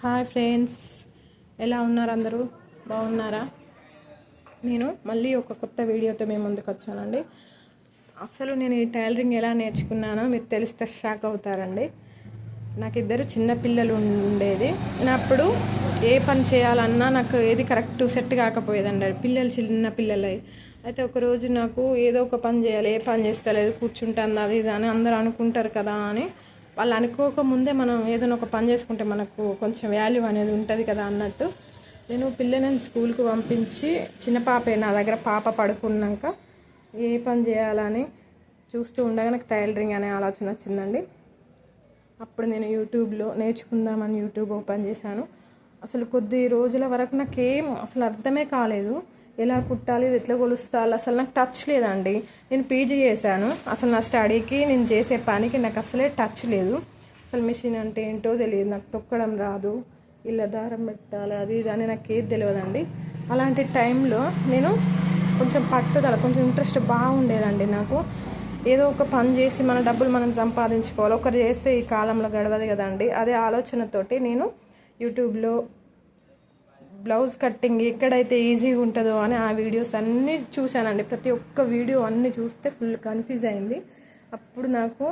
Hi friends, ఎలా ఉన్నారు? అందరూ బాగున్నారా? నేను మళ్ళీ ఒక కొత్త వీడియోతో మేము ముందుకు వచ్చానండి. అసలు నేను ఈ టైలరింగ్ ఎలా నేర్చుకున్నానో మీరు తెలిస్తే షాక్ అవుతారండి. నాకు ఇద్దరు చిన్న పిల్లలు ఉండేది. అప్పుడు ఏ పని చేయాలన్నా నాకు ఏది కరెక్ట్ సెట్ కాకపోయేదండి. పిల్లలు చిన్న పిల్లలై అయితే ఒకరోజు నాకు ఏదో ఒక పని చేయాలి, ఏ పని చేస్తలేదు, కూర్చుంటాను అది ఇది అని అందరూ అనుకుంటారు కదా అని, వాళ్ళు అనుకోకముందే మనం ఏదైనా ఒక పని చేసుకుంటే మనకు కొంచెం వాల్యూ అనేది ఉంటుంది కదా అన్నట్టు నేను పిల్లలను స్కూల్కి పంపించి, చిన్న పాపే నా దగ్గర, పాప పడుకున్నాక ఏ పని చేయాలని చూస్తూ ఉండగా నాకు టైలరింగ్ అనే ఆలోచన వచ్చిందండి. అప్పుడు నేను యూట్యూబ్లో నేర్చుకుందామని యూట్యూబ్ ఓపెన్ చేశాను. అసలు కొద్ది రోజుల వరకు నాకేం అసలు అర్థమే కాలేదు. ఎలా కుట్టాలి, ఇది ఎట్లా కొలుస్తాలి, అసలు నాకు టచ్ లేదండి. నేను పీజీ చేశాను, అసలు నా స్టడీకి నేను చేసే పనికి నాకు అసలే టచ్ లేదు. అసలు మిషన్ అంటే ఏంటో తెలియదు, నాకు తొక్కడం రాదు, ఇలా దారం పెట్టాలి అది ఇది అని నాకు ఏది తెలియదండి. అలాంటి టైంలో నేను కొంచెం పట్టుదల, కొంచెం ఇంట్రెస్ట్ బాగుండేదండి నాకు. ఏదో ఒక పని చేసి మన డబ్బులు మనం సంపాదించుకోవాలి, ఒకరు చేస్తే ఈ కాలంలో గడవదు కదండి. అదే ఆలోచనతోటి నేను యూట్యూబ్లో బ్లౌజ్ కట్టింగ్ ఎక్కడైతే ఈజీగా ఉంటుందో అని ఆ వీడియోస్ అన్నీ చూశానండి. ప్రతి ఒక్క వీడియో అన్నీ చూస్తే ఫుల్ కన్ఫ్యూజ్ అయింది. అప్పుడు నాకు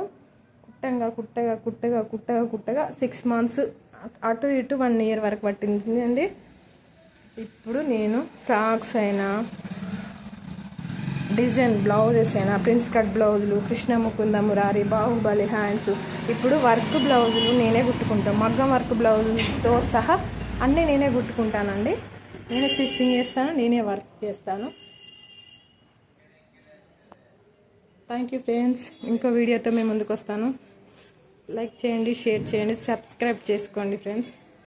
కుట్టగా 6 months అటు ఇటు 1 year వరకు పట్టింది అండి. ఇప్పుడు నేను ఫ్రాక్స్ అయినా, డిజైన్ బ్లౌజెస్ అయినా, ప్రిన్స్ కట్ బ్లౌజులు, కృష్ణ ముకుంద మురారి, బాహుబలి హ్యాండ్స్, ఇప్పుడు వర్క్ బ్లౌజులు నేనే కుట్టుకుంటాను. మగ్గం వర్క్ బ్లౌజులతో సహా అన్నీ నేనే కుట్టుకుంటానండి. నేనే స్టిచ్చింగ్ చేస్తాను, నేనే వర్క్ చేస్తాను. Thank you friends. ఇంకో వీడియోతో మేము ముందుకు వస్తాను. లైక్ చేయండి, షేర్ చేయండి, సబ్స్క్రైబ్ చేసుకోండి ఫ్రెండ్స్.